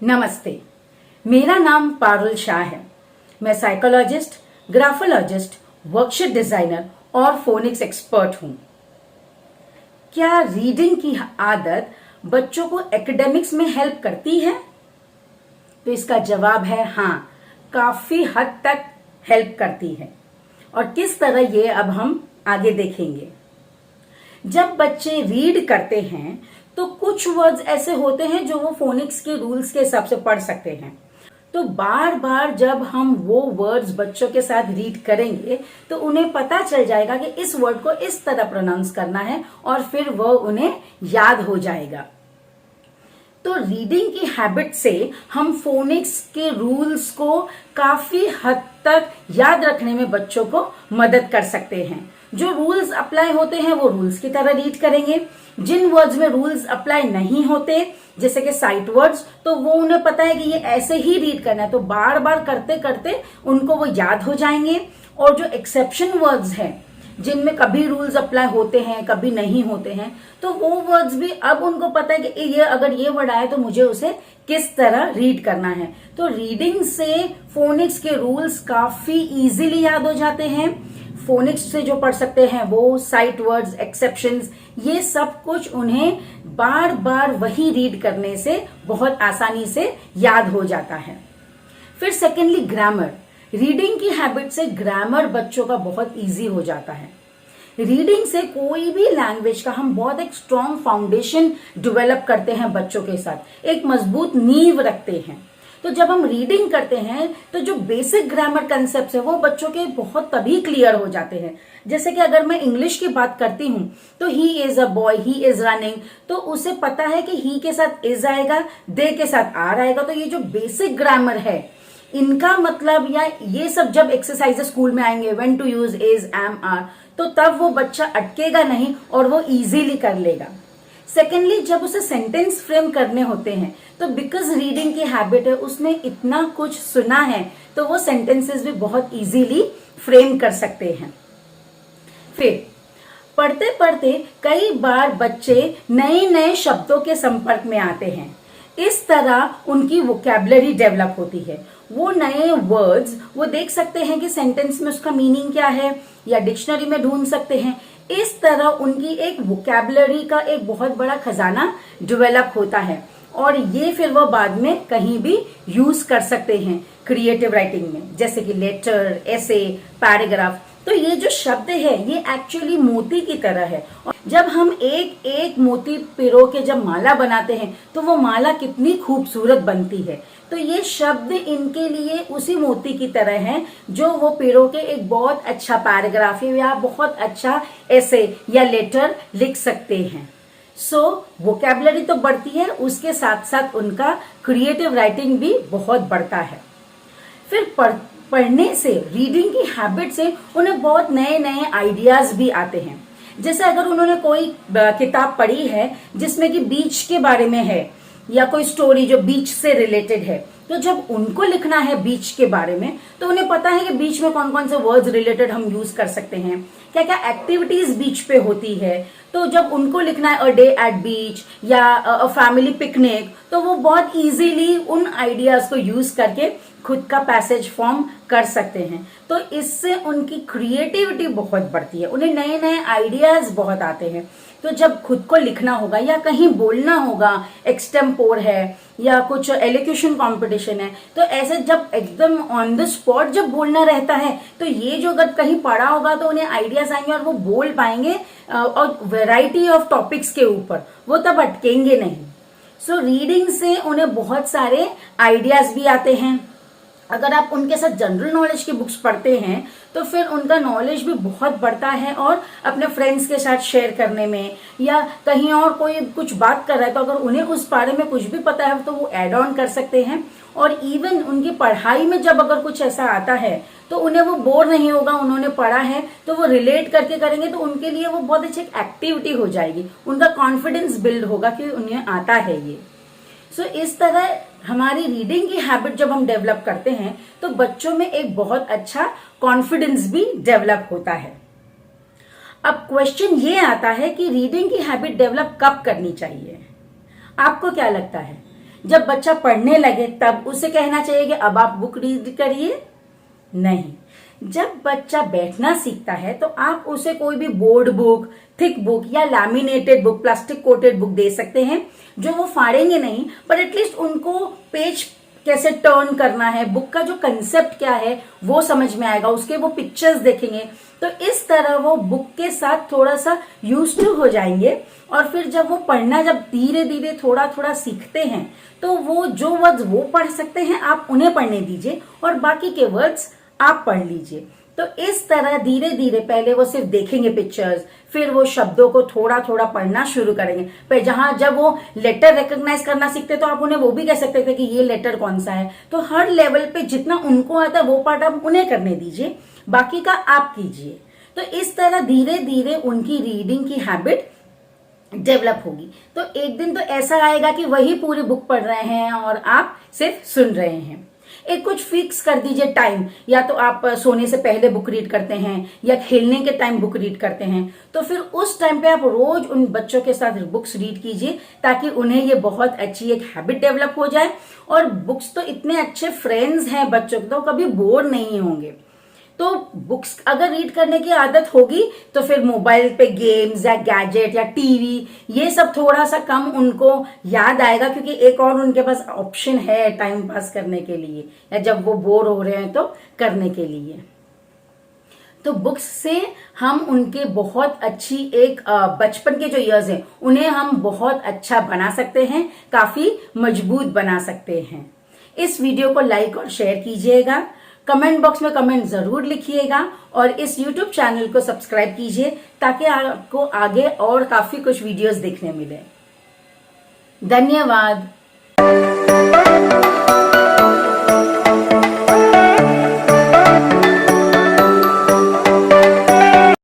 नमस्ते। मेरा नाम पारुल शाह है। मैं साइकोलॉजिस्ट, ग्राफोलॉजिस्ट, वर्कशीट डिजाइनर और फोनिक्स एक्सपर्ट हूं। क्या रीडिंग की आदत बच्चों को एकेडमिक्स में हेल्प करती है? तो इसका जवाब है हाँ, काफी हद तक हेल्प करती है। और किस तरह ये अब हम आगे देखेंगे। जब बच्चे रीड करते हैं तो कुछ वर्ड्स ऐसे होते हैं जो वो फोनिक्स के रूल्स के हिसाब से पढ़ सकते हैं। तो बार बार जब हम वो वर्ड्स बच्चों के साथ रीड करेंगे तो उन्हें पता चल जाएगा कि इस वर्ड को इस तरह प्रोनाउंस करना है और फिर वो उन्हें याद हो जाएगा। तो रीडिंग की हैबिट से हम फोनिक्स के रूल्स को काफी हद तक याद रखने में बच्चों को मदद कर सकते हैं। जो रूल्स अप्लाई होते हैं वो रूल्स की तरह रीड करेंगे। जिन वर्ड्स में रूल्स अप्लाई नहीं होते, जैसे कि साइट वर्ड्स, तो वो उन्हें पता है कि ये ऐसे ही रीड करना है, तो बार बार करते करते उनको वो याद हो जाएंगे। और जो एक्सेप्शन वर्ड्स हैं, जिनमें कभी रूल्स अप्लाई होते हैं कभी नहीं होते हैं, तो वो वर्ड्स भी अब उनको पता है कि ये अगर ये वर्ड आया तो मुझे उसे किस तरह रीड करना है। तो रीडिंग से फोनिक्स के रूल्स काफी इजीली याद हो जाते हैं। फोनिक्स से जो पढ़ सकते हैं वो साइट वर्ड्स, एक्सेप्शंस, ये सब कुछ उन्हें बार बार वही रीड करने से बहुत आसानी से याद हो जाता है। फिर सेकेंडली ग्रामर। रीडिंग की हैबिट से ग्रामर बच्चों का बहुत इजी हो जाता है। रीडिंग से कोई भी लैंग्वेज का हम बहुत एक स्ट्रॉन्ग फाउंडेशन डेवलप करते हैं बच्चों के साथ, एक मजबूत नींव रखते हैं। तो जब हम रीडिंग करते हैं तो जो बेसिक ग्रामर कंसेप्ट है वो बच्चों के बहुत तभी क्लियर हो जाते हैं। जैसे कि अगर मैं इंग्लिश की बात करती हूँ तो he is a boy, he is running, तो उसे पता है कि ही के साथ इज आएगा, दे के साथ आर आएगा। तो ये जो बेसिक ग्रामर है इनका मतलब, या ये सब जब एक्सरसाइजेस स्कूल में आएंगे, when to use is, am, are, तो तब वो बच्चा अटकेगा नहीं और वो इजीली कर लेगा। सेकेंडली, जब उसे सेंटेंस फ्रेम करने होते हैं तो बिकॉज रीडिंग की हैबिट है, उसने इतना कुछ सुना है तो वो सेंटेंसेस भी बहुत इजीली फ्रेम कर सकते हैं। फिर पढ़ते पढ़ते कई बार बच्चे नए नए शब्दों के संपर्क में आते हैं। इस तरह उनकी वोकैबुलरी डेवलप होती है। वो नए वर्ड्स वो देख सकते हैं कि सेंटेंस में उसका मीनिंग क्या है, या डिक्शनरी में ढूंढ सकते हैं। इस तरह उनकी एक वोकैबुलरी का एक बहुत बड़ा खजाना डेवलप होता है और ये फिर वो बाद में कहीं भी यूज कर सकते हैं क्रिएटिव राइटिंग में, जैसे कि लेटर, एसे, पैराग्राफ। तो ये जो शब्द है ये एक्चुअली मोती की तरह है। और जब हम एक एक मोती पिरो के जब माला बनाते हैं तो वो माला कितनी खूबसूरत बनती है। तो ये शब्द इनके लिए उसी मोती की तरह हैं जो वो पिरो के एक बहुत अच्छा पैराग्राफ या बहुत अच्छा एसे या लेटर लिख सकते हैं। सो वोकैबुलरी तो बढ़ती है, उसके साथ साथ उनका क्रिएटिव राइटिंग भी बहुत बढ़ता है। फिर पढ़ने से, रीडिंग की हैबिट से उन्हें बहुत नए नए आइडियाज भी आते हैं। जैसे अगर उन्होंने कोई किताब पढ़ी है जिसमें कि बीच के बारे में है या कोई स्टोरी जो बीच से रिलेटेड है, तो जब उनको लिखना है बीच के बारे में तो उन्हें पता है कि बीच में कौन कौन से वर्ड्स रिलेटेड हम यूज कर सकते हैं, क्या क्या एक्टिविटीज बीच पे होती है। तो जब उनको लिखना है अ डे एट बीच या अ फैमिली पिकनिक, तो वो बहुत इजीली उन आइडियाज को यूज करके खुद का पैसेज फॉर्म कर सकते हैं। तो इससे उनकी क्रिएटिविटी बहुत बढ़ती है, उन्हें नए नए आइडियाज बहुत आते हैं। तो जब खुद को लिखना होगा या कहीं बोलना होगा, एक्सटेम्पोर है या कुछ एलोक्यूशन कंपटीशन है, तो ऐसे जब एकदम ऑन द स्पॉट जब बोलना रहता है तो ये जो अगर कहीं पढ़ा होगा तो उन्हें आइडियाज आएंगे और वो बोल पाएंगे और वैरायटी ऑफ टॉपिक्स के ऊपर, वो तब अटकेंगे नहीं। सो रीडिंग से उन्हें बहुत सारे आइडियाज भी आते हैं। अगर आप उनके साथ जनरल नॉलेज की बुक्स पढ़ते हैं तो फिर उनका नॉलेज भी बहुत बढ़ता है और अपने फ्रेंड्स के साथ शेयर करने में, या कहीं और कोई कुछ बात कर रहा है तो अगर उन्हें उस बारे में कुछ भी पता है तो वो एड ऑन कर सकते हैं। और इवन उनकी पढ़ाई में जब अगर कुछ ऐसा आता है तो उन्हें वो बोर नहीं होगा, उन्होंने पढ़ा है तो वो रिलेट करके करेंगे, तो उनके लिए वो बहुत अच्छी एक्टिविटी हो जाएगी, उनका कॉन्फिडेंस बिल्ड होगा कि उन्हें आता है ये। सो इस तरह हमारी रीडिंग की हैबिट जब हम डेवलप करते हैं तो बच्चों में एक बहुत अच्छा कॉन्फिडेंस भी डेवलप होता है। अब क्वेश्चन ये आता है कि रीडिंग की हैबिट डेवलप कब करनी चाहिए? आपको क्या लगता है? जब बच्चा पढ़ने लगे तब उसे कहना चाहिए कि अब आप बुक रीड करिए? नहीं। जब बच्चा बैठना सीखता है तो आप उसे कोई भी बोर्ड बुक, थिक बुक या laminated book, plastic coated book दे सकते हैं, जो वो फाड़ेंगे नहीं, पर एटलीस्ट उनको पेज कैसे टर्न करना है, बुक का जो कंसेप्ट क्या है वो समझ में आएगा, उसके वो पिक्चर्स देखेंगे, तो इस तरह वो बुक के साथ थोड़ा सा यूज्ड टू हो जाएंगे। और फिर जब वो पढ़ना जब धीरे धीरे थोड़ा थोड़ा सीखते हैं तो वो जो वर्ड्स वो पढ़ सकते हैं आप उन्हें पढ़ने दीजिए और बाकी के वर्ड्स आप पढ़ लीजिए। तो इस तरह धीरे धीरे पहले वो सिर्फ देखेंगे पिक्चर्स, फिर वो शब्दों को थोड़ा थोड़ा पढ़ना शुरू करेंगे। पर जब वो लेटर रिकॉग्नाइज करना सीखते तो आप उन्हें वो भी कह सकते थे कि ये लेटर कौन सा है। तो हर लेवल पे जितना उनको आता है वो पार्ट आप उन्हें करने दीजिए, बाकी का आप कीजिए। तो इस तरह धीरे धीरे उनकी रीडिंग की हैबिट डेवलप होगी। तो एक दिन तो ऐसा आएगा कि वही पूरी बुक पढ़ रहे हैं और आप सिर्फ सुन रहे हैं। एक कुछ फिक्स कर दीजिए टाइम, या तो आप सोने से पहले बुक रीड करते हैं या खेलने के टाइम बुक रीड करते हैं, तो फिर उस टाइम पे आप रोज उन बच्चों के साथ बुक्स रीड कीजिए ताकि उन्हें ये बहुत अच्छी एक हैबिट डेवलप हो जाए। और बुक्स तो इतने अच्छे फ्रेंड्स हैं बच्चों के, तो कभी बोर नहीं होंगे। तो बुक्स अगर रीड करने की आदत होगी तो फिर मोबाइल पे गेम्स या गैजेट या टीवी ये सब थोड़ा सा कम उनको याद आएगा, क्योंकि एक और उनके पास ऑप्शन है टाइम पास करने के लिए या जब वो बोर हो रहे हैं तो करने के लिए। तो बुक्स से हम उनके बहुत अच्छी एक बचपन के जो इयर्स हैं उन्हें हम बहुत अच्छा बना सकते हैं, काफी मजबूत बना सकते हैं। इस वीडियो को लाइक और शेयर कीजिएगा, कमेंट बॉक्स में कमेंट जरूर लिखिएगा और इस YouTube चैनल को सब्सक्राइब कीजिए ताकि आपको आगे और काफी कुछ वीडियोस देखने मिले। धन्यवाद।